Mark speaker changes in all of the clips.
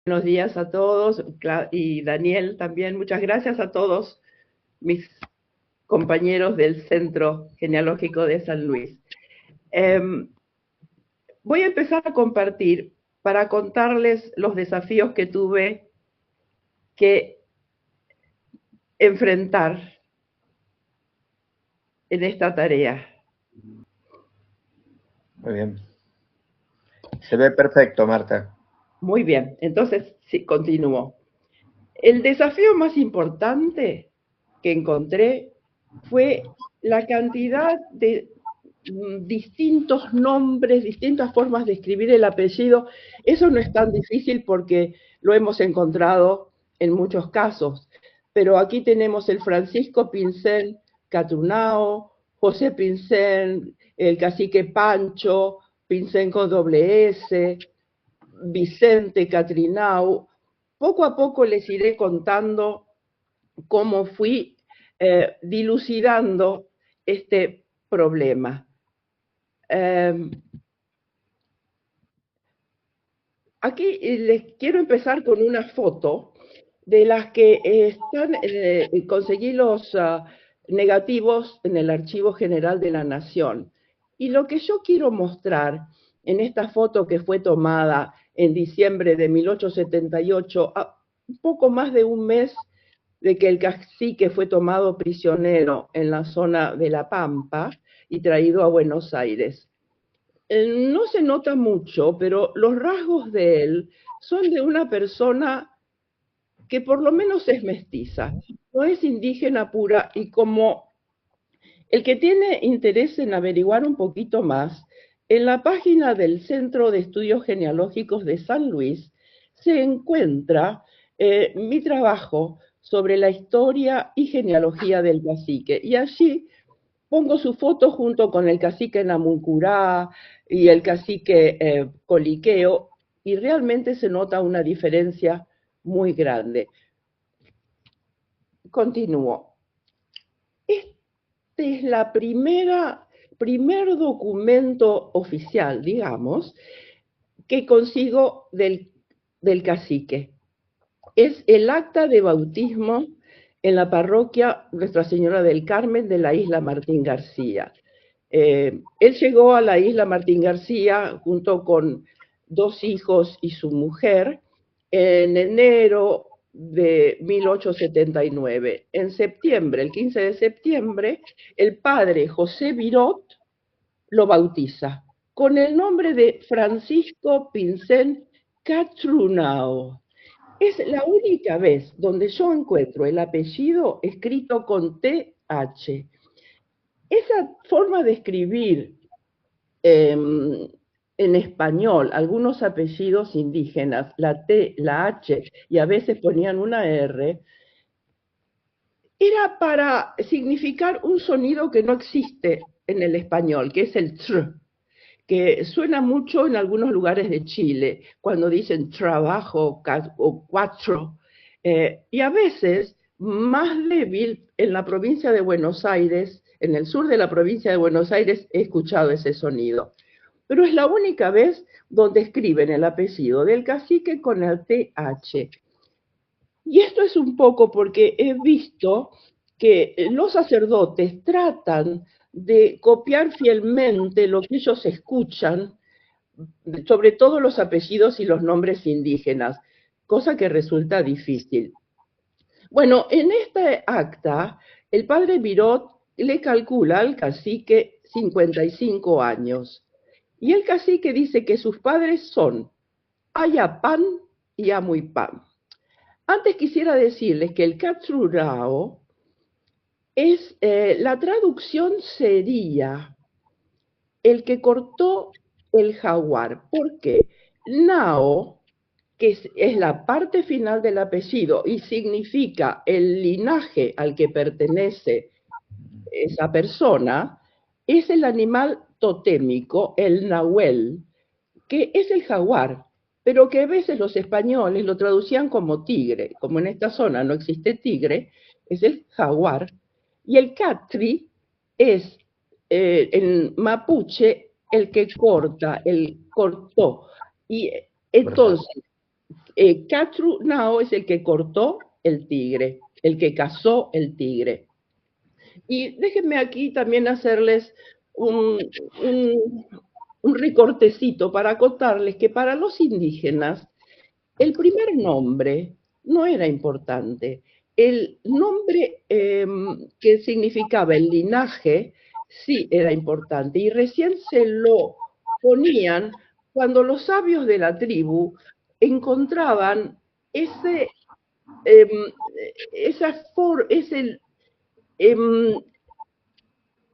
Speaker 1: Buenos días a todos y Daniel también. Muchas gracias a todos mis compañeros del Centro Genealógico de San Luis. Voy a empezar a compartir para contarles los desafíos que tuve que enfrentar en esta tarea.
Speaker 2: Muy bien. Se ve perfecto, Marta.
Speaker 1: Muy bien, entonces sí, continúo. El desafío más importante que encontré fue la cantidad de distintos nombres, distintas formas de escribir el apellido. Eso no es tan difícil porque lo hemos encontrado en muchos casos. Pero aquí tenemos el Francisco Pincel Catunao, José Pincel, el cacique Pancho, Pincel con doble S, Vicente Catrinau. Poco a poco les iré contando cómo fui dilucidando este problema. Aquí les quiero empezar con una foto de las que están, conseguí los negativos en el Archivo General de la Nación. Y lo que yo quiero mostrar en esta foto que fue tomada en diciembre de 1878, a un poco más de un mes de que el cacique fue tomado prisionero en la zona de La Pampa y traído a Buenos Aires. No se nota mucho, pero los rasgos de él son de una persona que por lo menos es mestiza, no es indígena pura, y como el que tiene interés en averiguar un poquito más, en la página del Centro de Estudios Genealógicos de San Luis se encuentra mi trabajo sobre la historia y genealogía del cacique, y allí pongo su foto junto con el cacique Namuncurá y el cacique Coliqueo, y realmente se nota una diferencia muy grande. Continúo. Este es la primer documento oficial, digamos, que consigo del cacique. Es el acta de bautismo en la parroquia Nuestra Señora del Carmen de la isla Martín García. Él llegó a la isla Martín García junto con dos hijos y su mujer en enero de 1879. En septiembre, el 15 de septiembre, el padre José Virot lo bautiza con el nombre de Francisco Pincén Catrunao. Es la única vez donde yo encuentro el apellido escrito con TH. Esa forma de escribir en español algunos apellidos indígenas, la T, la H, y a veces ponían una R, era para significar un sonido que no existe en el español, que es el tr, que suena mucho en algunos lugares de Chile, cuando dicen trabajo o cuatro, y a veces más débil en la provincia de Buenos Aires, en el sur de la provincia de Buenos Aires, he escuchado ese sonido. Pero es la única vez donde escriben el apellido del cacique con el TH. Y esto es un poco porque he visto que los sacerdotes tratan de copiar fielmente lo que ellos escuchan, sobre todo los apellidos y los nombres indígenas, cosa que resulta difícil. Bueno, en esta acta, el padre Virot le calcula al cacique 55 años. Y el cacique dice que sus padres son Ayapán y Amuipán. Antes quisiera decirles que el Katsurao es, la traducción sería el que cortó el jaguar. ¿Por qué? Nao, que es la parte final del apellido y significa el linaje al que pertenece esa persona, es el animal totémico, el nahuel, que es el jaguar, pero que a veces los españoles lo traducían como tigre. Como en esta zona no existe tigre, es el jaguar. Y el catri es en mapuche el que corta, el cortó. Y entonces, Catru Nao es el que cortó el tigre, el que cazó el tigre. Y déjenme aquí también hacerles un, un recortecito para contarles que para los indígenas el primer nombre no era importante. El nombre que significaba el linaje sí era importante y recién se lo ponían cuando los sabios de la tribu encontraban ese,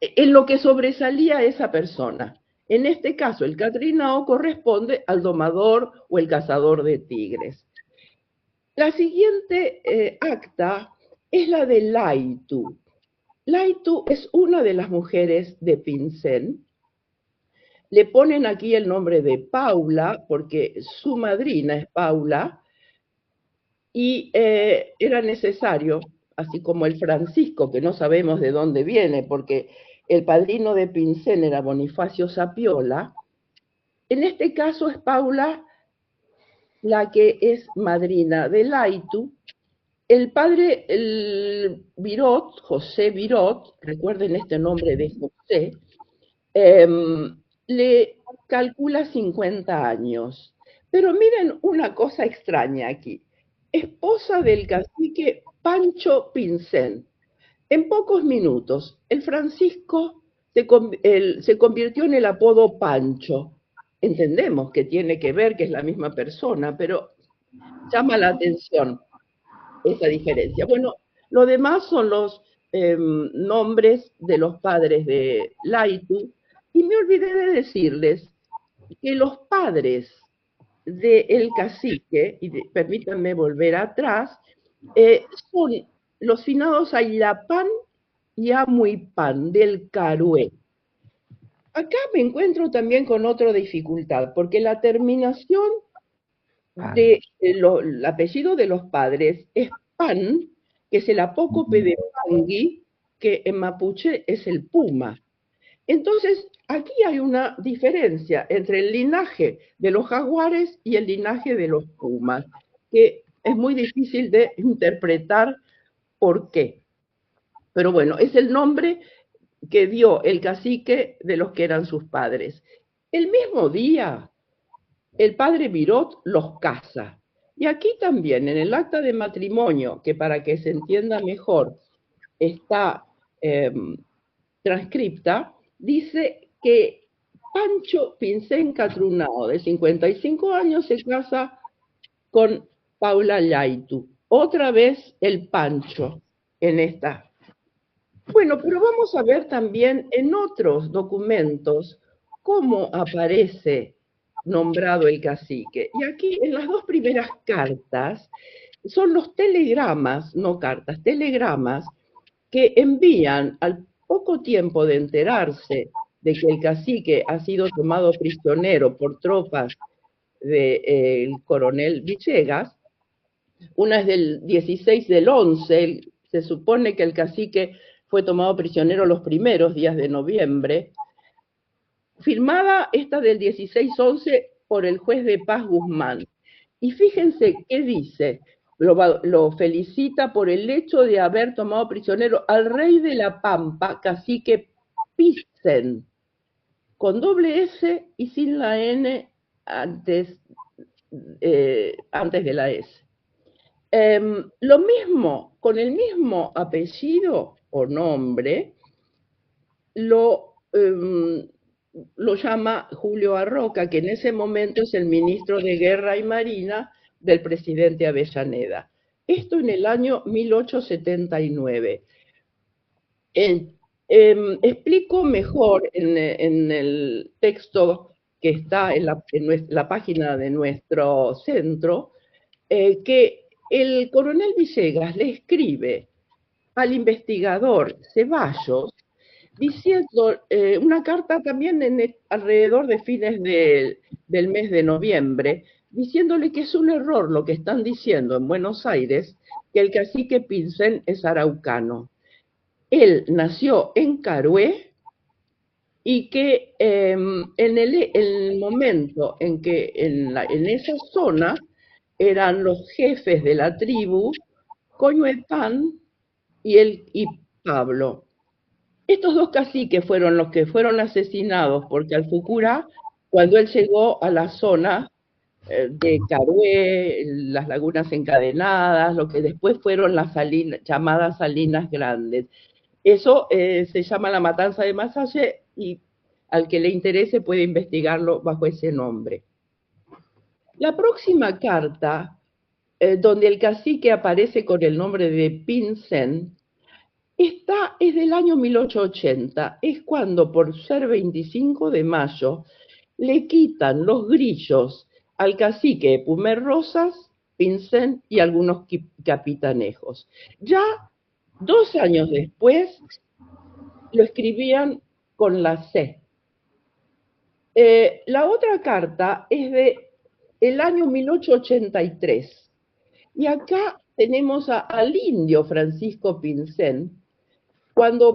Speaker 1: en lo que sobresalía a esa persona. En este caso, el Catrinao corresponde al domador o el cazador de tigres. La siguiente acta es la de Laitu. Laitu es una de las mujeres de Pinsén. Le ponen aquí el nombre de Paula, porque su madrina es Paula, y era necesario, así como el Francisco, que no sabemos de dónde viene, porque el padrino de Pinsén era Bonifacio Sapiola. En este caso es Paula la que es madrina de Laitu. El padre Virot, José Virot, recuerden este nombre de José, le calcula 50 años. Pero miren una cosa extraña aquí. Esposa del cacique Pancho Pinsén. En pocos minutos, el Francisco se convirtió en el apodo Pancho. Entendemos que tiene que ver, que es la misma persona, pero llama la atención esa diferencia. Bueno, lo demás son los nombres de los padres de Laitu, y me olvidé de decirles que los padres del cacique, y permítanme volver atrás, son los finados Ayllapán y Amuipán del Carué. Acá me encuentro también con otra dificultad, porque la terminación del apellido de los padres es Pan, que es el apócope de Pangui, que en mapuche es el puma. Entonces, aquí hay una diferencia entre el linaje de los jaguares y el linaje de los pumas, que es muy difícil de interpretar por qué. Pero bueno, es el nombre que dio el cacique de los que eran sus padres. El mismo día, el padre Virot los casa. Y aquí también, en el acta de matrimonio, que para que se entienda mejor está transcripta, dice que Pancho Pinsén Catrunao, de 55 años, se casa con Paula Laitu. Otra vez el Pancho en esta. Bueno, pero vamos a ver también en otros documentos cómo aparece nombrado el cacique. Y aquí en las dos primeras cartas son los telegramas, no cartas, telegramas que envían al poco tiempo de enterarse de que el cacique ha sido tomado prisionero por tropas del coronel Villegas. Una es del 16 del 11, se supone que el cacique fue tomado prisionero los primeros días de noviembre. Firmada esta del 16-11 por el juez de paz Guzmán. Y fíjense qué dice, lo felicita por el hecho de haber tomado prisionero al rey de la Pampa, cacique Pinsén, con doble S y sin la N antes de la S. Lo mismo, con el mismo apellido o nombre, lo llama Julio Arroca, que en ese momento es el ministro de Guerra y Marina del presidente Avellaneda. Esto en el año 1879. Explico mejor en el texto que está en la página de nuestro centro, que el coronel Villegas le escribe al investigador Ceballos diciendo una carta también alrededor de fines del mes de noviembre, diciéndole que es un error lo que están diciendo en Buenos Aires, que el cacique Pinsén es araucano. Él nació en Carué y que en el momento en que en esa zona eran los jefes de la tribu, Coyoepán y Pablo. Estos dos caciques fueron los que fueron asesinados por Calfucurá cuando él llegó a la zona de Carué, las lagunas encadenadas, lo que después fueron las llamadas Salinas Grandes. Eso se llama la matanza de Massalle y al que le interese puede investigarlo bajo ese nombre. La próxima carta, donde el cacique aparece con el nombre de Pinsen, es del año 1880, es cuando por ser 25 de mayo le quitan los grillos al cacique Pumer Rosas, Pinsen y algunos capitanejos. Ya 2 años después lo escribían con la C. La otra carta es de el año 1883 y acá tenemos al indio Francisco Pinsen cuando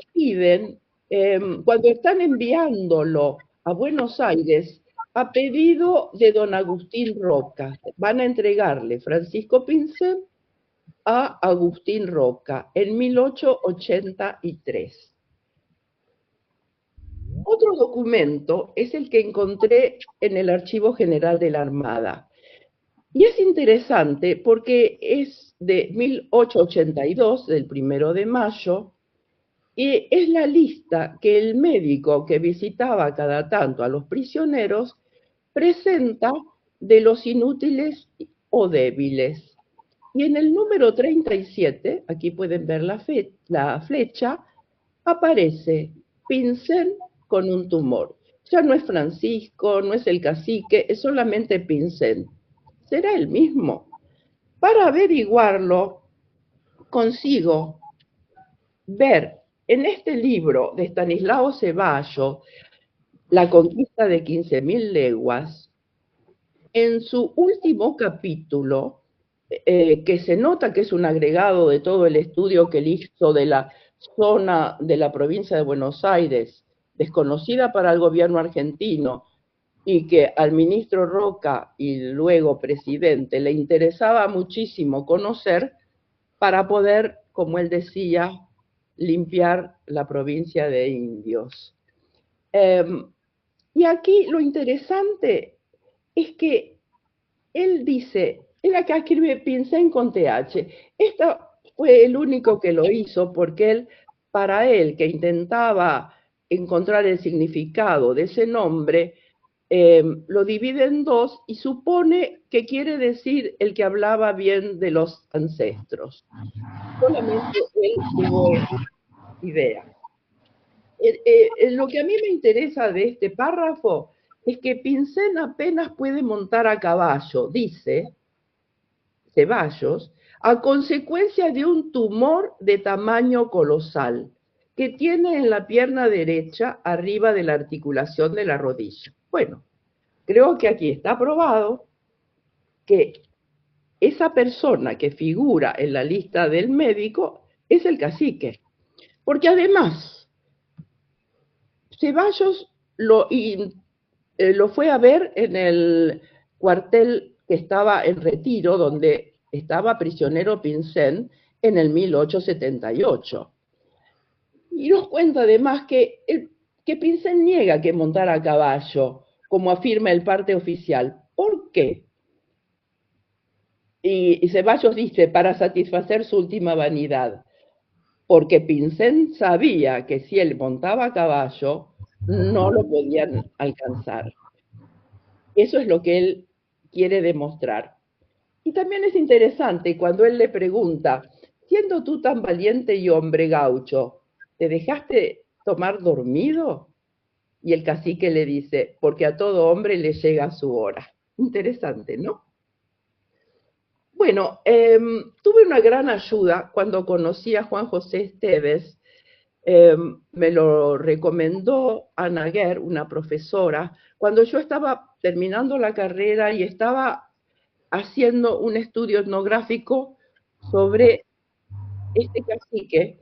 Speaker 1: cuando están enviándolo a Buenos Aires a pedido de don Agustín Roca. Van a entregarle Francisco Pinsen a Agustín Roca en 1883. Otro documento es el que encontré en el Archivo General de la Armada. Y es interesante porque es de 1882, del 1 de mayo, y es la lista que el médico que visitaba cada tanto a los prisioneros presenta de los inútiles o débiles. Y en el número 37, aquí pueden ver la flecha, aparece Pinsen con un tumor. Ya no es Francisco, no es el cacique, es solamente Pinsen. ¿Será el mismo? Para averiguarlo, consigo ver en este libro de Estanislao Ceballos, La conquista de 15.000 leguas, en su último capítulo, que se nota que es un agregado de todo el estudio que él hizo de la zona de la provincia de Buenos Aires, desconocida para el gobierno argentino, y que al ministro Roca y luego presidente le interesaba muchísimo conocer para poder, como él decía, limpiar la provincia de Indios. Y aquí lo interesante es que él dice, él acá escribe Pinsen con TH. Esto fue el único que lo hizo porque para él, que intentaba encontrar el significado de ese nombre, lo divide en dos y supone que quiere decir el que hablaba bien de los ancestros. Solamente él tuvo esa idea. Lo que a mí me interesa de este párrafo es que Pinsen apenas puede montar a caballo, dice Ceballos, a consecuencia de un tumor de tamaño colosal que tiene en la pierna derecha arriba de la articulación de la rodilla. Bueno, creo que aquí está probado que esa persona que figura en la lista del médico es el cacique, porque además Ceballos lo fue a ver en el cuartel que estaba en Retiro, donde estaba prisionero Pinsen en el 1878. Y nos cuenta además que Pinsen niega que montara a caballo, como afirma el parte oficial. ¿Por qué? Y Ceballos dice, para satisfacer su última vanidad, porque Pinsen sabía que si él montaba a caballo, no lo podían alcanzar. Eso es lo que él quiere demostrar. Y también es interesante cuando él le pregunta, siendo tú tan valiente y hombre gaucho, ¿te dejaste tomar dormido? Y el cacique le dice, porque a todo hombre le llega su hora. Interesante, ¿no? Bueno, tuve una gran ayuda cuando conocí a Juan José Esteves. Me lo recomendó Ana Guer, una profesora, cuando yo estaba terminando la carrera y estaba haciendo un estudio etnográfico sobre este cacique.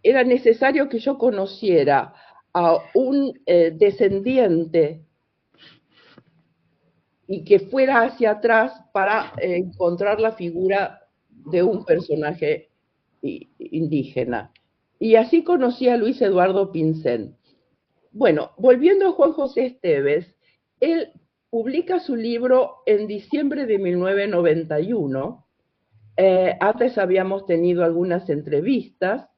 Speaker 1: Era necesario que yo conociera a un descendiente y que fuera hacia atrás para encontrar la figura de un personaje indígena. Y así conocí a Luis Eduardo Pinsent. Bueno, volviendo a Juan José Esteves, él publica su libro en diciembre de 1991. Antes habíamos tenido algunas entrevistas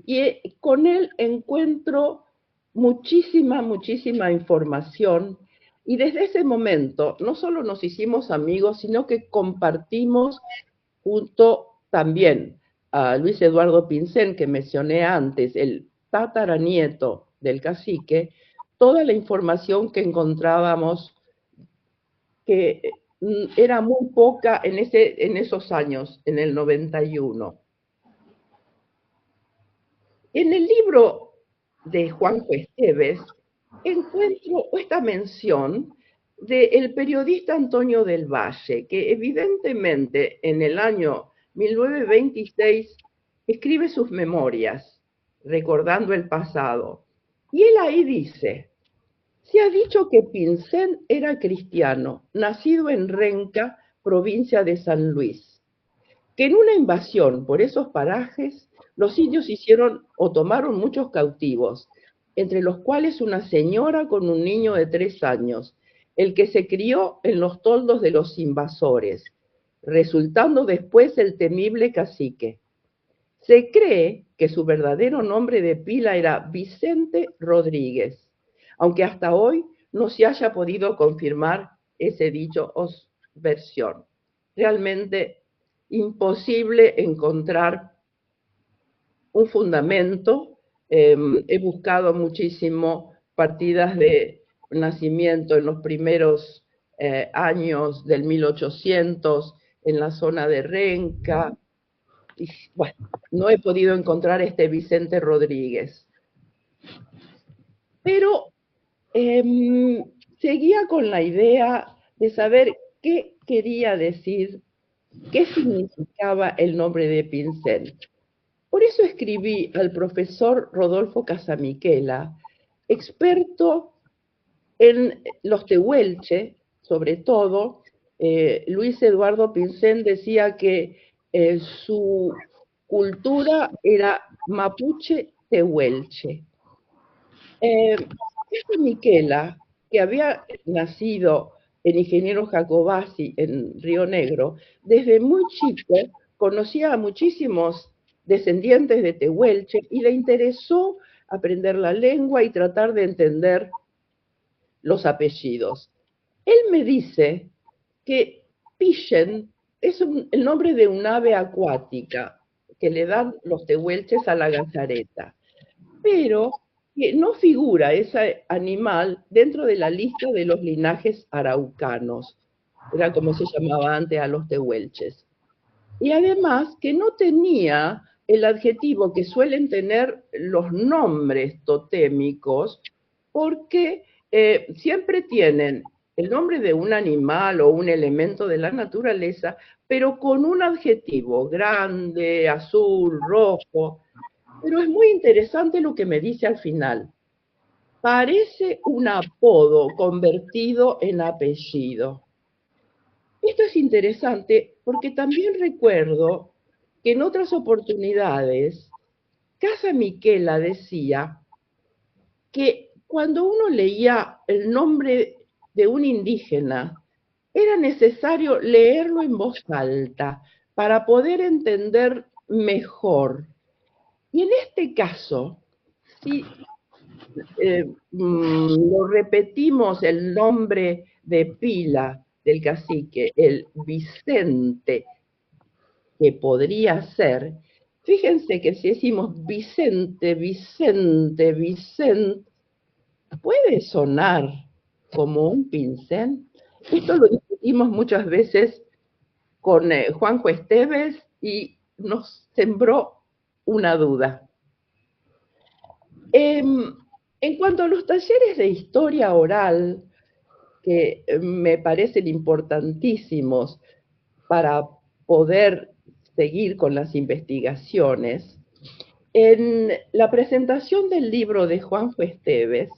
Speaker 1: y con él encuentro muchísima información, y desde ese momento no solo nos hicimos amigos, sino que compartimos junto también a Luis Eduardo Pinsent, que mencioné antes, el tataranieto del cacique, toda la información que encontrábamos, que era muy poca en esos años, en el 91. En el libro de Juanjo Esteves encuentro esta mención del periodista Antonio del Valle, que evidentemente en el año 1926 escribe sus memorias, recordando el pasado. Y él ahí dice: se ha dicho que Pinsent era cristiano, nacido en Renca, provincia de San Luis, que en una invasión por esos parajes los indios hicieron o tomaron muchos cautivos, entre los cuales una señora con un niño de 3 años, el que se crió en los toldos de los invasores, resultando después el temible cacique. Se cree que su verdadero nombre de pila era Vicente Rodríguez, aunque hasta hoy no se haya podido confirmar ese dicho o versión. Realmente imposible encontrar un fundamento. He buscado muchísimo partidas de nacimiento en los primeros años del 1800 en la zona de Renca, y bueno, no he podido encontrar este Vicente Rodríguez. Pero seguía con la idea de saber qué quería decir, qué significaba el nombre de Pinsent. Por eso escribí al profesor Rodolfo Casamiquela, experto en los tehuelche, sobre todo. Luis Eduardo Pinsent decía que su cultura era mapuche tehuelche. Casamiquela, que había nacido en Ingeniero Jacobasi en Río Negro, desde muy chico conocía a muchísimos descendientes de tehuelche y le interesó aprender la lengua y tratar de entender los apellidos. Él me dice que Pichen es el nombre de un ave acuática que le dan los tehuelches a la gazareta, pero que no figura ese animal dentro de la lista de los linajes araucanos, era como se llamaba antes a los tehuelches. Y además que no tenía el adjetivo que suelen tener los nombres totémicos, porque siempre tienen el nombre de un animal o un elemento de la naturaleza, pero con un adjetivo grande, azul, rojo. Pero es muy interesante lo que me dice al final. Parece un apodo convertido en apellido. Esto es interesante porque también recuerdo que en otras oportunidades Casamiquela decía que cuando uno leía el nombre de un indígena, era necesario leerlo en voz alta para poder entender mejor. Y en este caso, si lo repetimos, el nombre de pila del cacique, el Vicente, que podría ser, fíjense que si decimos Vicente, Vicente, Vicente, puede sonar como un pincel. Esto lo discutimos muchas veces con Juanjo Esteves y nos sembró una duda. En cuanto a los talleres de historia oral, que me parecen importantísimos para poder seguir con las investigaciones, en la presentación del libro de Juanjo Esteves,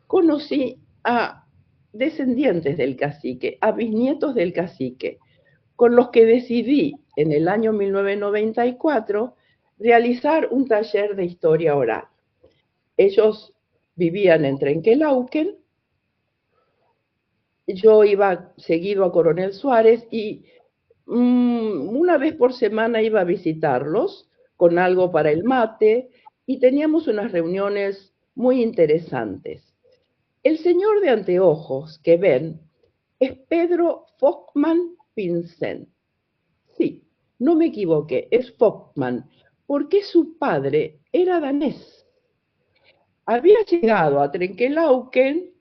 Speaker 1: conocí a descendientes del cacique, a bisnietos del cacique, con los que decidí en el año 1994 realizar un taller de historia oral. Ellos vivían en Trenquelauquen, yo iba seguido a Coronel Suárez y una vez por semana iba a visitarlos con algo para el mate y teníamos unas reuniones muy interesantes. El señor de anteojos que ven es Pedro Folkman Pinsen. Sí, no me equivoqué, es Folkman, porque su padre era danés. Había llegado a Trenquelauquen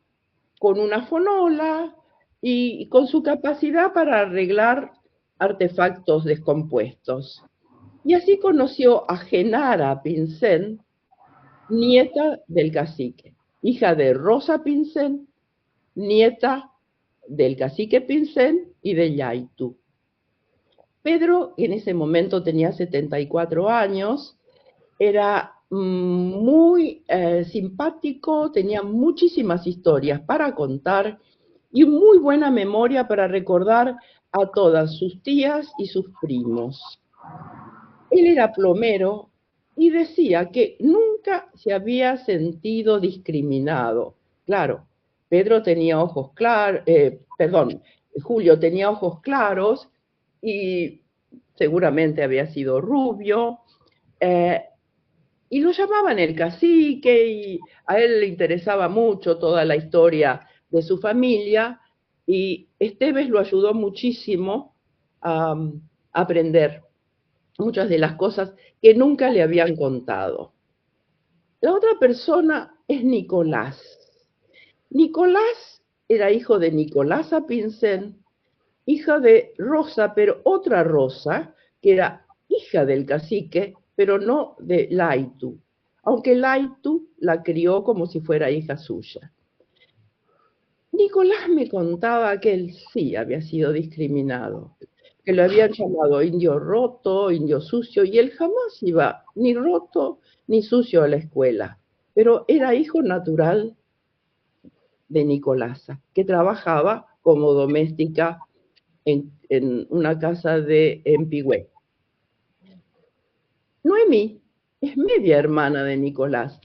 Speaker 1: con una fonola y con su capacidad para arreglar artefactos descompuestos. Y así conoció a Genara Pinsen, nieta del cacique, hija de Rosa Pinsen, nieta del cacique Pinsen y de Yaitu. Pedro en ese momento tenía 74 años, era muy simpático, tenía muchísimas historias para contar y muy buena memoria para recordar a todas sus tías y sus primos. Él era plomero y decía que nunca se había sentido discriminado. Claro, Pedro tenía ojos claros, Julio tenía ojos claros y seguramente había sido rubio, y lo llamaban el cacique y a él le interesaba mucho toda la historia de su familia y Esteves lo ayudó muchísimo a aprender muchas de las cosas que nunca le habían contado. La otra persona es Nicolás. Nicolás era hijo de Nicolasa Pinsen, hija de Rosa, pero otra Rosa, que era hija del cacique, pero no de Laitu, aunque Laitu la crió como si fuera hija suya. Nicolás me contaba que él sí había sido discriminado, que lo habían llamado indio roto, indio sucio, y él jamás iba ni roto ni sucio a la escuela, pero era hijo natural de Nicolasa, que trabajaba como doméstica en una casa de Empigüé. Noemí es media hermana de Nicolás,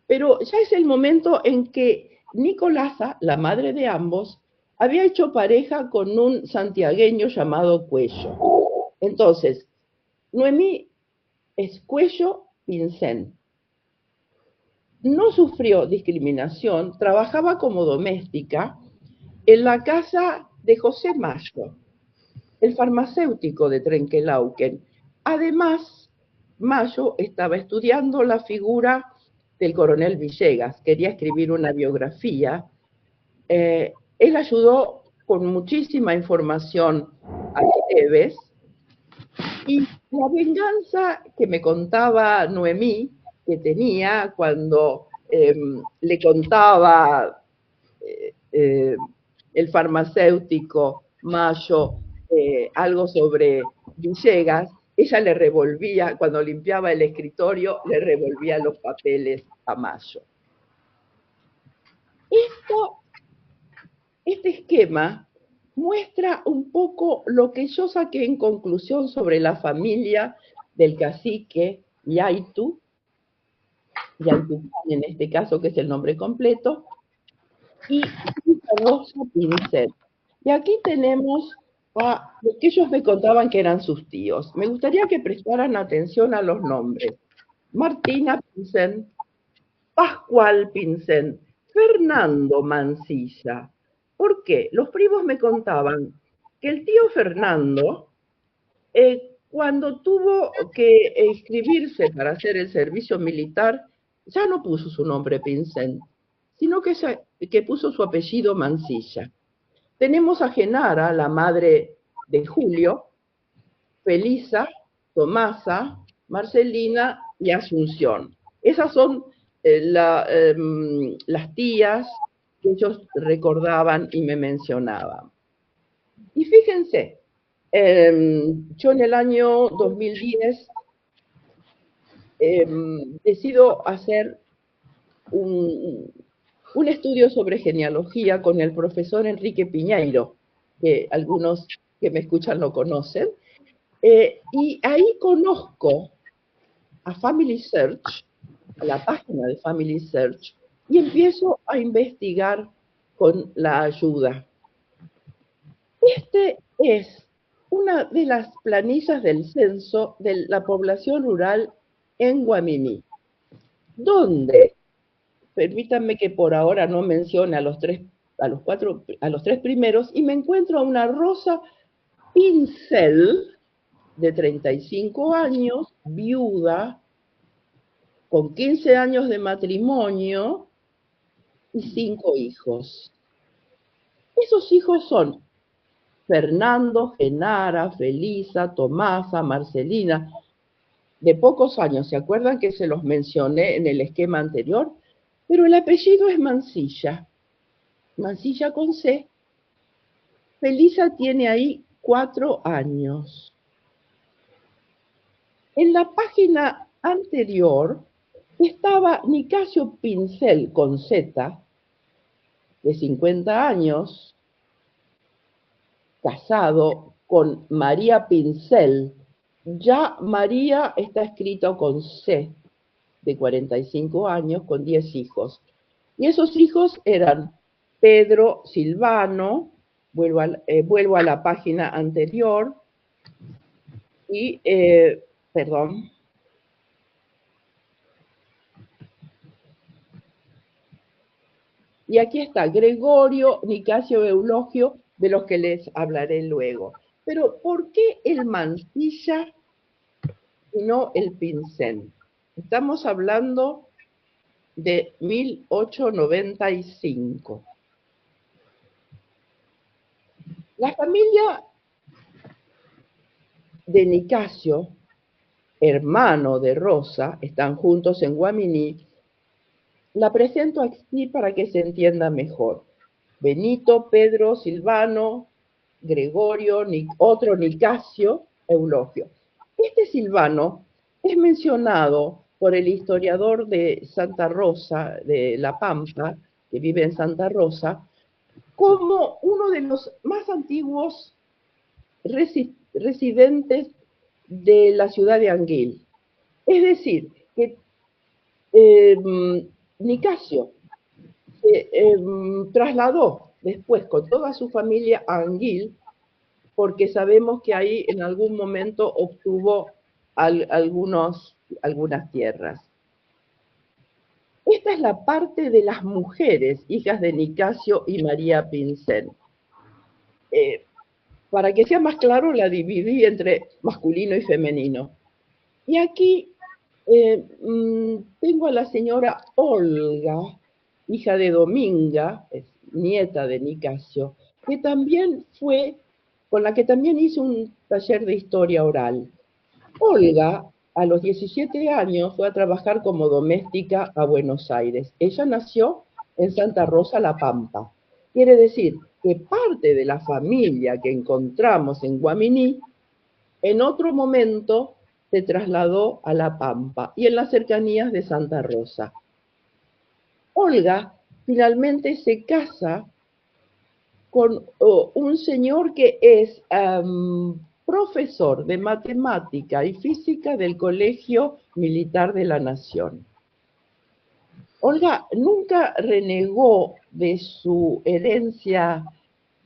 Speaker 1: pero ya es el momento en que Nicolasa, la madre de ambos, había hecho pareja con un santiagueño llamado Cuello. Entonces, Noemí es Cuello Pinsen. No sufrió discriminación, trabajaba como doméstica en la casa de José Mayo, el farmacéutico de Trenquelauquen. Además, Mayo estaba estudiando la figura del coronel Villegas, quería escribir una biografía. Él ayudó con muchísima información a Esteves, y la venganza que me contaba Noemí, que tenía cuando le contaba el farmacéutico Mayo algo sobre Villegas, ella le revolvía, cuando limpiaba el escritorio, le revolvía los papeles a Mayo. Este esquema muestra un poco lo que yo saqué en conclusión sobre la familia del cacique Yaitu en este caso, que es el nombre completo, y Rosa Pinsen. Y aquí tenemos a lo que ellos me contaban que eran sus tíos. Me gustaría que prestaran atención a los nombres. Martina Pinsen, Pascual Pinsen, Fernando Mancilla. ¿Por qué? Los primos me contaban que el tío Fernando, cuando tuvo que inscribirse para hacer el servicio militar, ya no puso su nombre Pinsen, sino que puso su apellido Mancilla. Tenemos a Genara, la madre de Julio, Felisa, Tomasa, Marcelina y Asunción. Esas son las tías que ellos recordaban y me mencionaban. Y fíjense, yo en el año 2010 decido hacer un estudio sobre genealogía con el profesor Enrique Piñeiro, que algunos que me escuchan lo conocen, y ahí conozco a Family Search, a la página de Family Search, y empiezo a investigar con la ayuda. Este es una de las planillas del censo de la población rural en Guaminí, donde, permítanme que por ahora no mencione a los tres primeros, y me encuentro a una Rosa Pincel, de 35 años, viuda, con 15 años de matrimonio y 5 hijos. Esos hijos son Fernando, Genara, Felisa, Tomasa, Marcelina, de pocos años. ¿Se acuerdan que se los mencioné en el esquema anterior? Pero el apellido es Mancilla. Mancilla con C. Felisa tiene ahí 4 años. En la página anterior estaba Nicasio Pincel con Z, de 50 años, casado con María Pincel. Ya María está escrito con C, de 45 años, con 10 hijos. Y esos hijos eran Pedro Silvano, vuelvo a la página anterior, y, perdón, y aquí está Gregorio, Nicasio, Eulogio, de los que les hablaré luego. Pero ¿por qué el Mancilla y no el Pincel? Estamos hablando de 1895. La familia de Nicasio, hermano de Rosa, están juntos en Guaminí. La presento aquí para que se entienda mejor. Benito, Pedro, Silvano, Gregorio, otro Nicasio, Eulogio. Este Silvano es mencionado por el historiador de Santa Rosa, de La Pampa, que vive en Santa Rosa, como uno de los más antiguos residentes de la ciudad de Anguil. Es decir, que Nicasio se trasladó después con toda su familia a Anguil, porque sabemos que ahí en algún momento obtuvo algunas tierras. Esta es la parte de las mujeres, hijas de Nicasio y María Pincel. Para que sea más claro, la dividí entre masculino y femenino. Y aquí tengo a la señora Olga, hija de Dominga, nieta de Nicasio, que también con la que también hizo un taller de historia oral. Olga, a los 17 años, fue a trabajar como doméstica a Buenos Aires. Ella nació en Santa Rosa, La Pampa. Quiere decir que parte de la familia que encontramos en Guaminí, en otro momento se trasladó a La Pampa y en las cercanías de Santa Rosa. Olga finalmente se casa con un señor que es profesor de matemática y física del Colegio Militar de la Nación. Olga nunca renegó de su herencia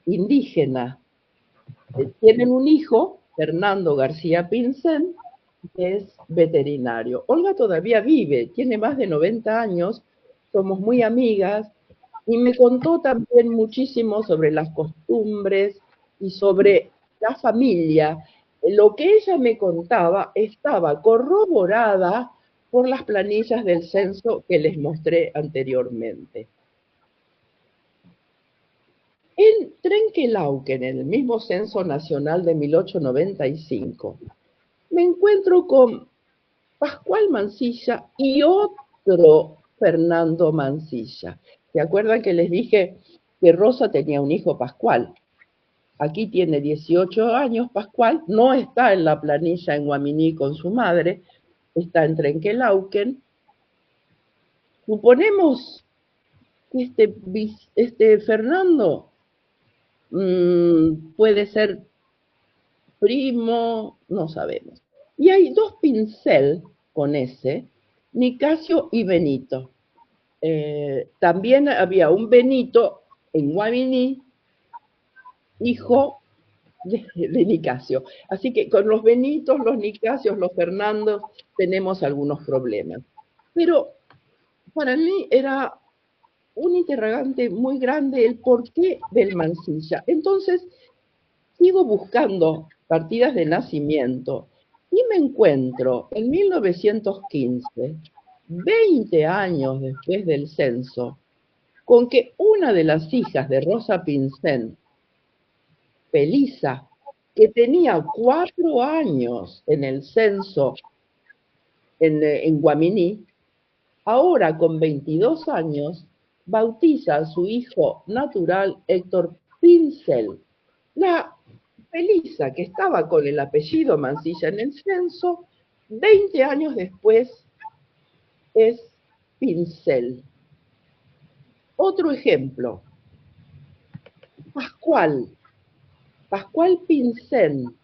Speaker 1: indígena. Tienen un hijo, Fernando García Pincel, que es veterinario. Olga todavía vive, tiene más de 90 años, somos muy amigas, y me contó también muchísimo sobre las costumbres y sobre la familia. Lo que ella me contaba estaba corroborada por las planillas del censo que les mostré anteriormente. En Trenquelauquen, en el mismo censo nacional de 1895, me encuentro con Pascual Mancilla y otro Fernando Mancilla. ¿Se acuerdan que les dije que Rosa tenía un hijo, Pascual? Aquí tiene 18 años Pascual, no está en la planilla en Guaminí con su madre, está en Trenquelauquen. Suponemos que este Fernando puede ser primo, no sabemos. Y hay dos Pincel con ese, Nicasio y Benito. También había un Benito en Guaminí, hijo de Nicasio. Así que con los Benitos, los Nicasios, los Fernandos, tenemos algunos problemas. Pero para mí era un interrogante muy grande el porqué del Mansilla. Entonces, sigo buscando partidas de nacimiento y me encuentro en 1915, 20 años después del censo, con que una de las hijas de Rosa Pincén, Felisa, que tenía 4 años en el censo en Guaminí, ahora con 22 años, bautiza a su hijo natural Héctor Pincel. La Felisa, que estaba con el apellido Mansilla en el censo, 20 años después es Pincel. Otro ejemplo, Pascual Pincén,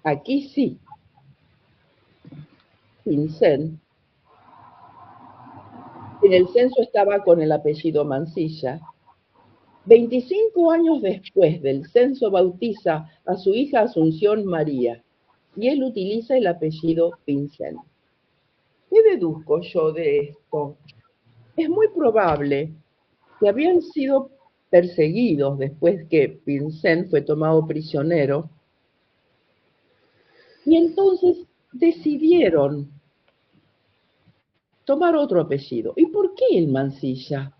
Speaker 1: aquí sí, Pincén, en el censo estaba con el apellido Mansilla. 25 años después del censo bautiza a su hija Asunción María y él utiliza el apellido Pincén. ¿Qué deduzco yo de esto? Es muy probable que habían sido perseguidos después que Pincén fue tomado prisionero y entonces decidieron tomar otro apellido. ¿Y por qué el Mansilla?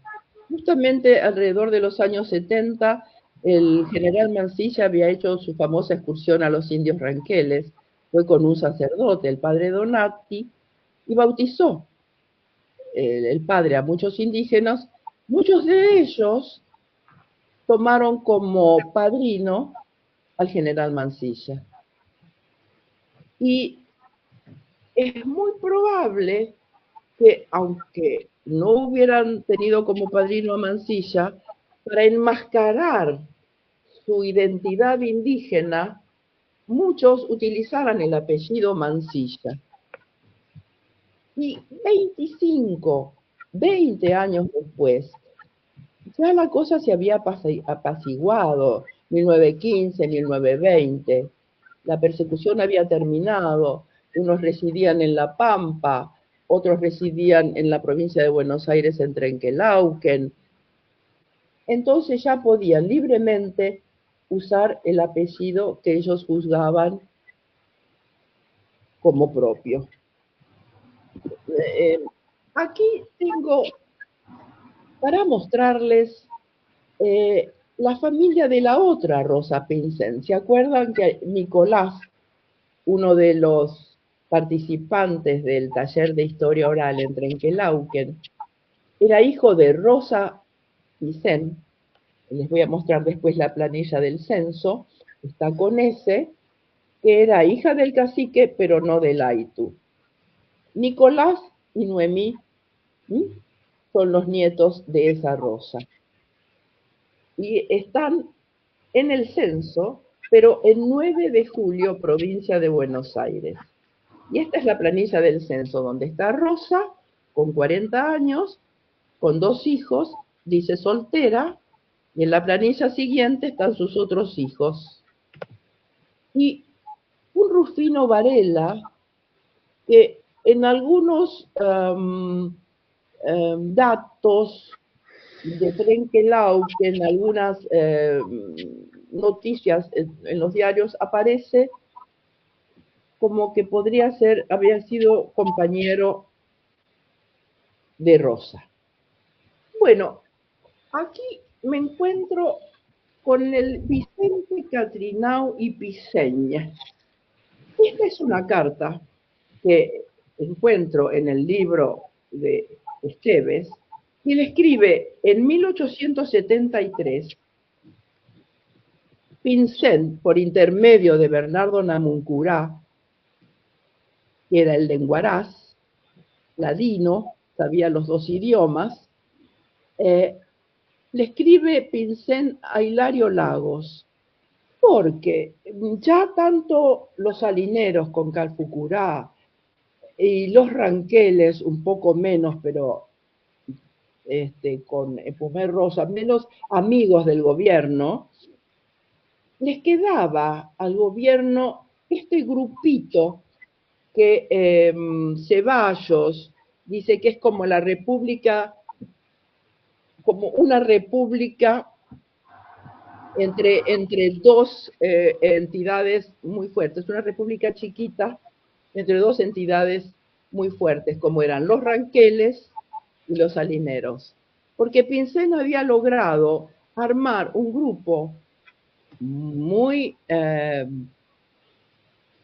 Speaker 1: Justamente alrededor de los años 70, el general Mansilla había hecho su famosa excursión a los indios ranqueles, fue con un sacerdote, el padre Donati, y bautizó el padre a muchos indígenas. Muchos de ellos tomaron como padrino al general Mansilla. Y es muy probable que, aunque no hubieran tenido como padrino a Mansilla, para enmascarar su identidad indígena, muchos utilizaran el apellido Mansilla. Y 20 años después, ya la cosa se había apaciguado, 1915, 1920, la persecución había terminado, unos residían en La Pampa, otros residían en la provincia de Buenos Aires, en Trenquelauquen. Entonces ya podían libremente usar el apellido que ellos juzgaban como propio. Aquí tengo para mostrarles la familia de la otra Rosa Pincén. ¿Se acuerdan que Nicolás, uno de los participantes del taller de historia oral en Trenquelauquen, era hijo de Rosa Pincén? Les voy a mostrar después la planilla del censo, está con ese, que era hija del cacique, pero no del Aitu. Nicolás y Noemí son los nietos de esa Rosa. Y están en el censo, pero en 9 de julio, provincia de Buenos Aires. Y esta es la planilla del censo, donde está Rosa, con 40 años, con 2 hijos, dice soltera, y en la planilla siguiente están sus otros hijos. Y un Rufino Varela, que en algunos datos de Trenquelauquen, en algunas noticias en los diarios, aparece como que había sido compañero de Rosa. Bueno, aquí me encuentro con el Vicente Catrinau y Piseña. Esta es una carta que encuentro en el libro de Esteves, y le escribe en 1873, Pincén, por intermedio de Bernardo Namuncurá, que era el de Huaraz, ladino, sabía los 2 idiomas, le escribe Pinsent a Hilario Lagos, porque ya tanto los salineros con Calfucurá y los ranqueles, un poco menos, pero con Epumer Rosa, menos amigos del gobierno, les quedaba al gobierno este grupito que Ceballos dice que es como la república, como una república entre dos entidades muy fuertes, una república chiquita entre dos entidades muy fuertes, como eran los ranqueles y los salineros. Porque Pinsent había logrado armar un grupo muy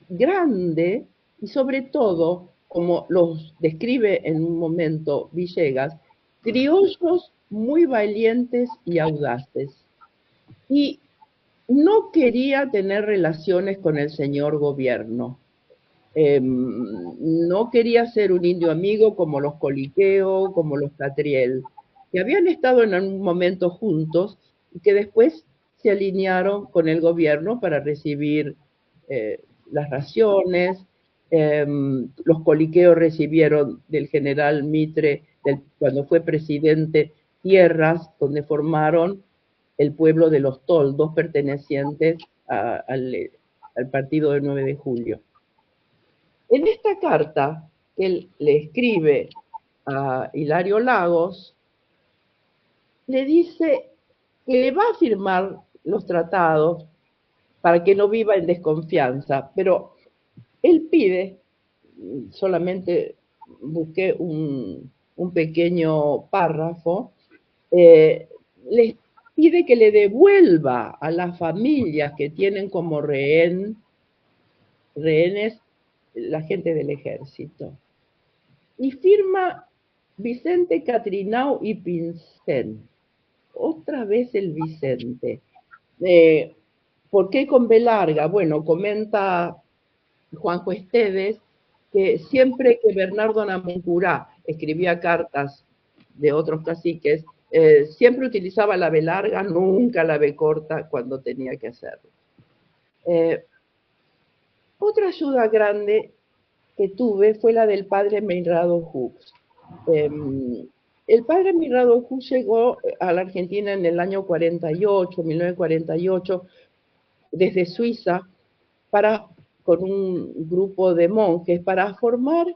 Speaker 1: grande y sobre todo, como los describe en un momento Villegas, criollos muy valientes y audaces. Y no quería tener relaciones con el señor gobierno. No quería ser un indio amigo como los Coliqueo, como los Catriel, que habían estado en un momento juntos y que después se alinearon con el gobierno para recibir las raciones. Los Coliqueo recibieron del general Mitre, cuando fue presidente, tierras donde formaron el pueblo de los Toldos, pertenecientes al partido del 9 de julio. En esta carta que él le escribe a Hilario Lagos, le dice que le va a firmar los tratados para que no viva en desconfianza, pero él pide, solamente busqué un pequeño párrafo, les pide que le devuelva a las familias que tienen como rehenes la gente del ejército. Y firma Vicente Catrinau y Pinsent. Otra vez el Vicente. ¿Por qué con B larga? Bueno, comenta Juanjo Esteves que siempre que Bernardo Namuncurá escribía cartas de otros caciques, siempre utilizaba la B larga, nunca la B corta cuando tenía que hacerlo. Otra ayuda grande que tuve fue la del padre Meinrado Hughes. El padre Meinrado Hughes llegó a la Argentina en el año 48, 1948, desde Suiza, con un grupo de monjes para fundar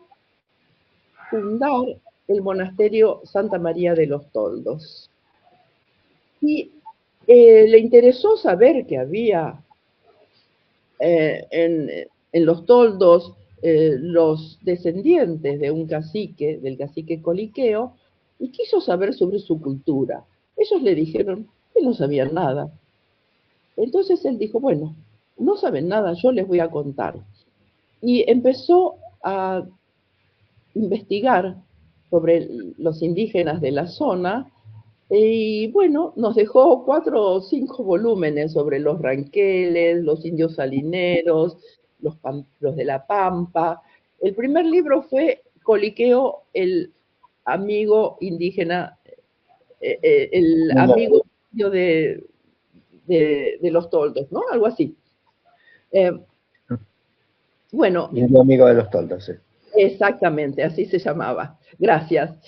Speaker 1: el monasterio Santa María de los Toldos. Y le interesó saber que había en los Toldos los descendientes de un cacique, del cacique Coliqueo, y quiso saber sobre su cultura. Ellos le dijeron que no sabían nada. Entonces él dijo, bueno, no saben nada, yo les voy a contar. Y empezó a investigar sobre los indígenas de la zona, y bueno, nos dejó 4 o 5 volúmenes sobre los ranqueles, los indios salineros, los de la Pampa. El primer libro fue Coliqueo, el amigo indígena, el amigo de los toldos, ¿no? Algo así. Bueno.
Speaker 2: Indio amigo de los toldos, sí.
Speaker 1: Exactamente, así se llamaba. Gracias.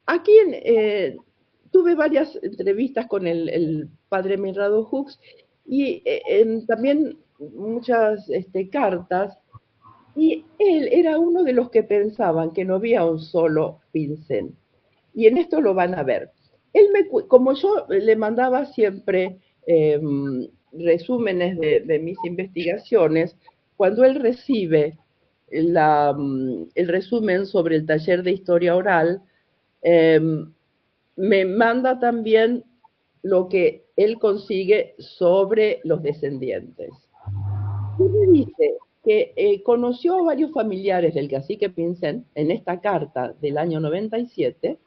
Speaker 1: Aquí tuve varias entrevistas con el padre Meinrado Hughes y también muchas cartas, y él era uno de los que pensaban que no había un solo Pinsent. Y en esto lo van a ver. Como yo le mandaba siempre resúmenes de mis investigaciones, cuando él recibe el resumen sobre el taller de historia oral, me manda también lo que él consigue sobre los descendientes. Y me dice que conoció a varios familiares del cacique Pinsent en esta carta del año 97,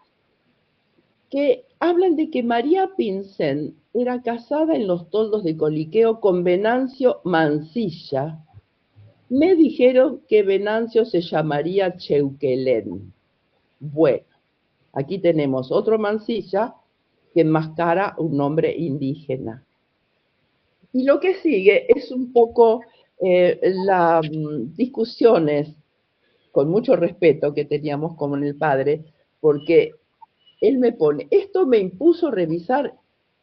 Speaker 1: que hablan de que María Pinsent era casada en los Toldos de Coliqueo con Venancio Mansilla. Me dijeron que Venancio se llamaría Cheuquelén. Bueno, Aquí tenemos otro Mansilla que enmascara un nombre indígena. Y lo que sigue es un poco las discusiones, con mucho respeto que teníamos con el padre, porque él me pone, esto me impuso revisar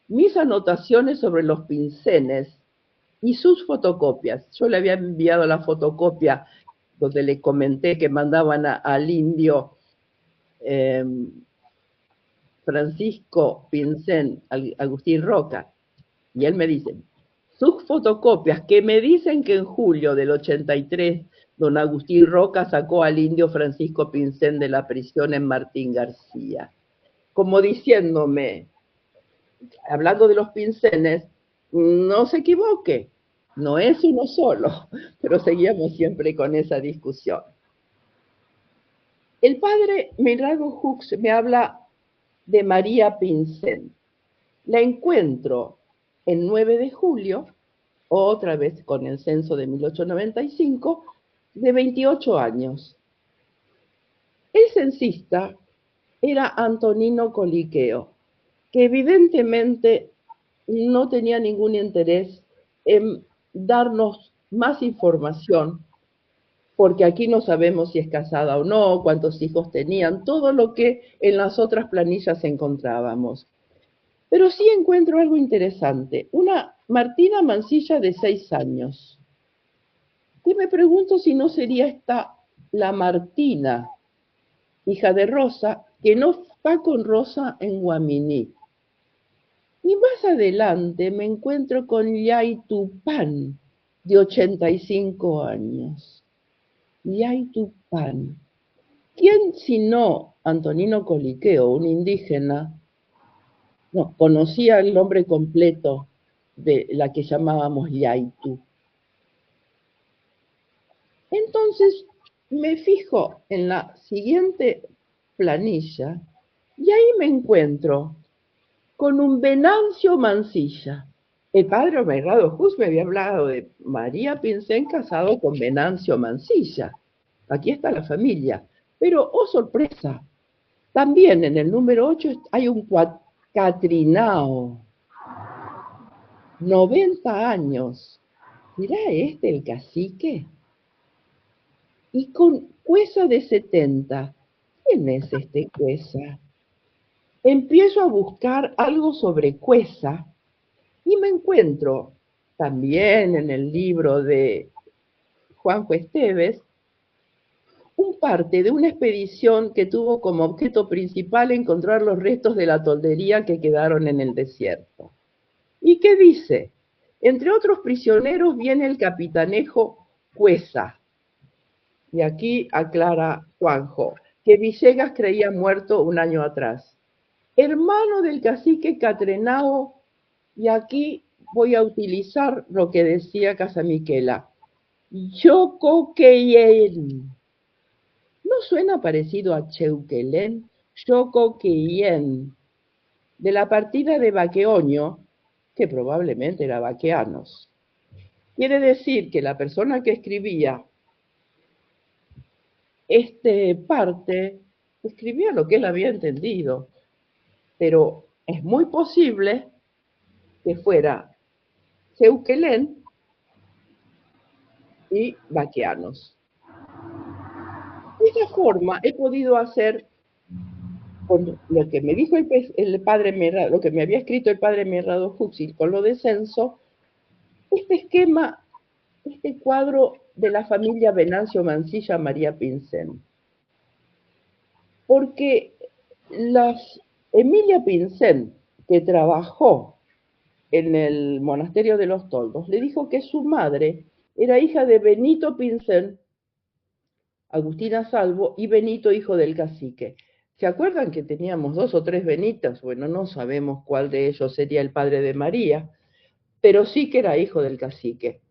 Speaker 1: mis anotaciones sobre los pinceles y sus fotocopias. Yo le había enviado la fotocopia donde le comenté que mandaban al indio Francisco Pincén, Agustín Roca, y él me dice, sus fotocopias que me dicen que en julio del 83 don Agustín Roca sacó al indio Francisco Pincén de la prisión en Martín García, como diciéndome, hablando de los pinceles, no se equivoque, no es uno solo, pero seguíamos siempre con esa discusión. El padre Medrado Hux me habla de María Pincén. La encuentro el 9 de julio, otra vez con el censo de 1895, de 28 años. El censista era Antonino Coliqueo, que evidentemente no tenía ningún interés en darnos más información, porque aquí no sabemos si es casada o no, cuántos hijos tenían, todo lo que en las otras planillas encontrábamos. Pero sí encuentro algo interesante, una Martina Mansilla de 6 años, que me pregunto si no sería esta la Martina, hija de Rosa, que no está con Rosa en Guaminí. Y más adelante me encuentro con Yay Tupán, de 85 años. Yay Tupán. ¿Quién sino Antonino Coliqueo, un indígena, no, conocía el nombre completo de la que llamábamos Yaitu? Entonces me fijo en la siguiente planilla y ahí me encuentro con un Venancio Mansilla. El padre Medrado Hux me había hablado de María Pincén casado con Venancio Mansilla. Aquí está la familia. Pero, oh sorpresa, también en el número 8 hay un Catrinao, 90 años. ¿Será este el cacique? Y con Cuesa de 70. ¿Quién es este Cuesa? Empiezo a buscar algo sobre Cuesa y me encuentro también en el libro de Juanjo Esteves un parte de una expedición que tuvo como objeto principal encontrar los restos de la toldería que quedaron en el desierto. ¿Y qué dice? Entre otros prisioneros viene el capitanejo Cuesa. Y aquí aclara Juanjo, que Villegas creía muerto un año atrás. Hermano del cacique Catrenao, y aquí voy a utilizar lo que decía Casamiquela. Yocoqueyen. ¿No suena parecido a Cheuquelén? Yocoqueyen, de la partida de Baqueoño, que probablemente era Baqueanos. Quiere decir que la persona que escribía parte escribía lo que él había entendido, pero es muy posible que fuera Cheuquelén y Baqueanos. De esta forma he podido hacer, con lo que me dijo el padre Medrado, lo que me había escrito el padre Medrado Hux, con lo de censo, este esquema, este cuadro de la familia Venancio Mansilla María Pincén. Porque Emilia Pincén, que trabajó en el monasterio de los Toldos, le dijo que su madre era hija de Benito Pincén, Agustina Salvo, y Benito, hijo del cacique. ¿Se acuerdan que teníamos 2 o 3 Benitas? Bueno, no sabemos cuál de ellos sería el padre de María, pero sí que era hijo del cacique.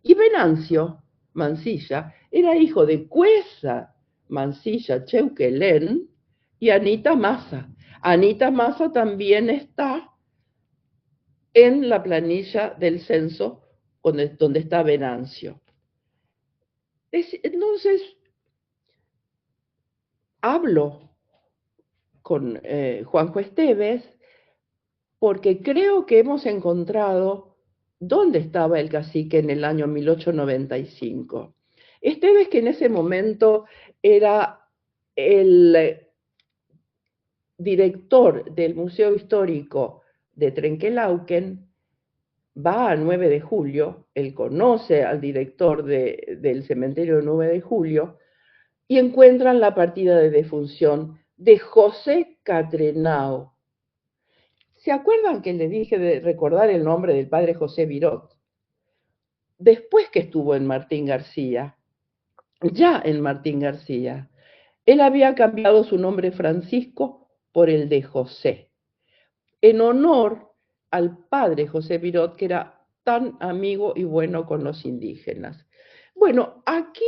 Speaker 1: Y Venancio Mansilla era hijo de Cuesa Mansilla Cheuquelén y Anita Massa. Anita Massa también está en la planilla del censo donde está Venancio. Entonces, hablo con Juanjo Esteves, porque creo que hemos encontrado dónde estaba el cacique en el año 1895. Esteves, que en ese momento era el director del Museo Histórico de Trenquelauquen, va a 9 de julio, él conoce al director del cementerio de 9 de julio, y encuentran la partida de defunción de José Catrenau. ¿Se acuerdan que les dije de recordar el nombre del padre José Virot? Después que estuvo en Martín García, ya en Martín García, él había cambiado su nombre Francisco por el de José, en honor al padre José Virot, que era tan amigo y bueno con los indígenas. Bueno, aquí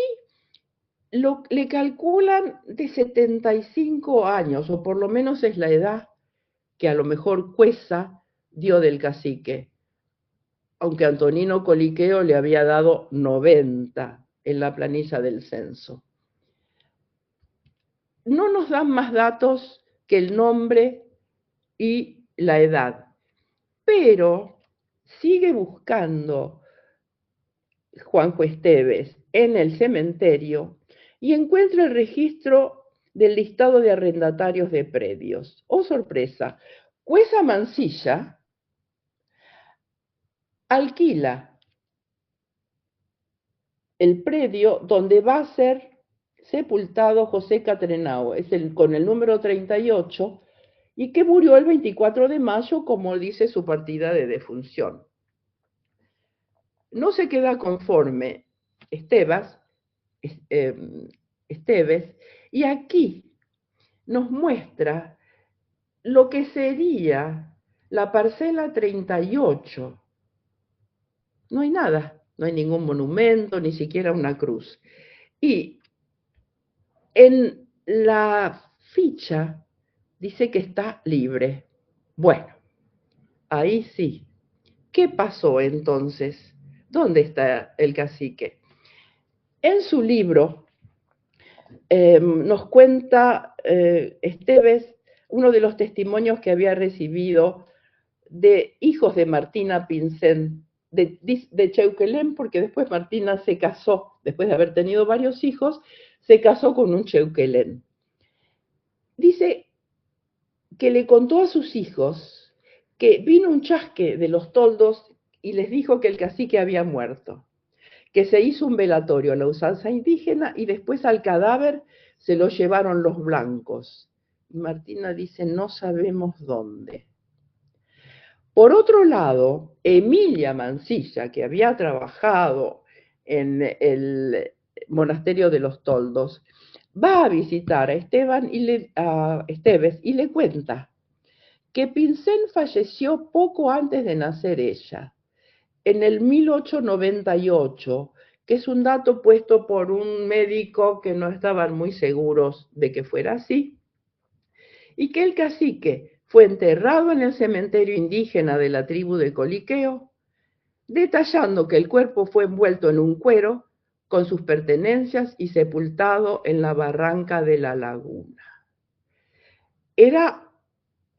Speaker 1: le calculan de 75 años, o por lo menos es la edad que a lo mejor Cuesa dio del cacique, aunque Antonino Coliqueo le había dado 90 en la planilla del censo. No nos dan más datos que el nombre y la edad, pero sigue buscando Juanjo Esteves en el cementerio y encuentra el registro del listado de arrendatarios de predios. ¡Oh, sorpresa! Cuesa Mansilla alquila el predio donde va a ser sepultado José Catrenau, con el número 38, y que murió el 24 de mayo, como dice su partida de defunción. No se queda conforme Esteves, y aquí nos muestra lo que sería la parcela 38. No hay nada, no hay ningún monumento, ni siquiera una cruz. Y en la ficha dice que está libre. Bueno, ahí sí. ¿Qué pasó entonces? ¿Dónde está el cacique? En su libro nos cuenta Esteves uno de los testimonios que había recibido de hijos de Martina Pincén, de Cheuquelén, porque después Martina se casó, después de haber tenido varios hijos, se casó con un Cheuquelén. Dice que le contó a sus hijos que vino un chasque de los toldos y les dijo que el cacique había muerto, que se hizo un velatorio a la usanza indígena y después al cadáver se lo llevaron los blancos. Y Martina dice, no sabemos dónde. Por otro lado, Emilia Mansilla, que había trabajado en el monasterio de los Toldos, va a visitar a Esteves y le cuenta que Pincén falleció poco antes de nacer ella, en el 1898, que es un dato puesto por un médico que no estaban muy seguros de que fuera así, y que el cacique fue enterrado en el cementerio indígena de la tribu de Coliqueo, detallando que el cuerpo fue envuelto en un cuero con sus pertenencias y sepultado en la barranca de la laguna. Era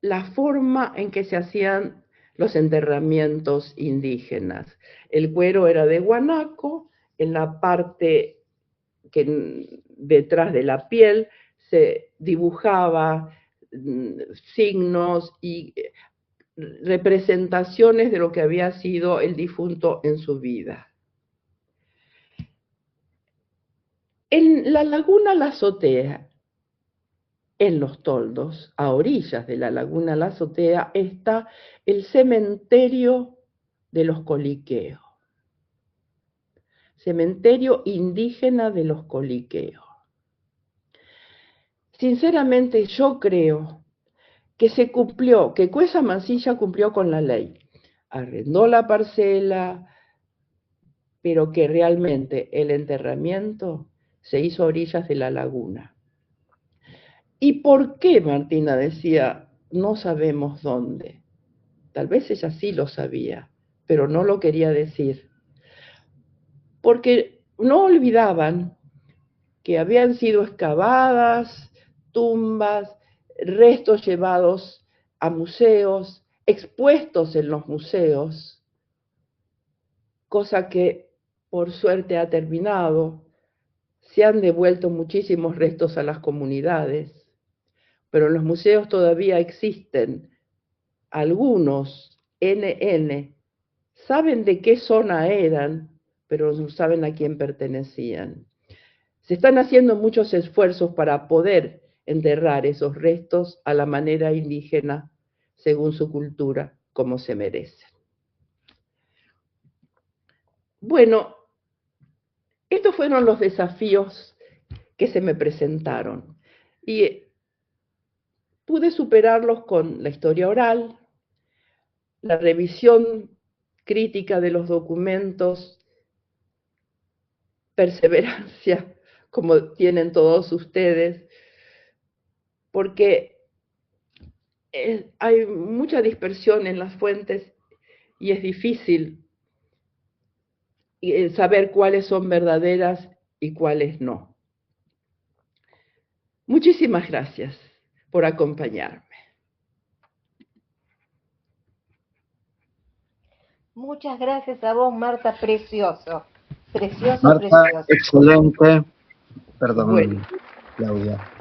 Speaker 1: la forma en que se hacían los enterramientos indígenas. El cuero era de guanaco, en la parte que detrás de la piel se dibujaba signos y representaciones de lo que había sido el difunto en su vida. En la laguna La Azotea, en Los Toldos, a orillas de la laguna La Azotea, está el cementerio de los Coliqueos, cementerio indígena de los Coliqueos. Sinceramente yo creo que se cumplió, que Cuesa Mansilla cumplió con la ley, arrendó la parcela, pero que realmente el enterramiento se hizo a orillas de la laguna. ¿Y por qué Martina decía, no sabemos dónde? Tal vez ella sí lo sabía, pero no lo quería decir. Porque no olvidaban que habían sido excavadas tumbas restos llevados a museos, expuestos en los museos, cosa que por suerte ha terminado. Se han devuelto muchísimos restos a las comunidades, pero en los museos todavía existen algunos NN. Saben de qué zona eran, pero no saben a quién pertenecían. Se están haciendo muchos esfuerzos para poder enterrar esos restos a la manera indígena, según su cultura, como se merecen. Bueno, estos fueron los desafíos que se me presentaron. Y pude superarlos con la historia oral, la revisión crítica de los documentos, perseverancia, como tienen todos ustedes, porque hay mucha dispersión en las fuentes y es difícil saber cuáles son verdaderas y cuáles no. Muchísimas gracias por acompañarme.
Speaker 3: Muchas gracias a vos, Marta, precioso. Precioso,
Speaker 2: Marta,
Speaker 3: precioso.
Speaker 2: excelente. Perdón,
Speaker 1: Bueno.
Speaker 2: Claudia.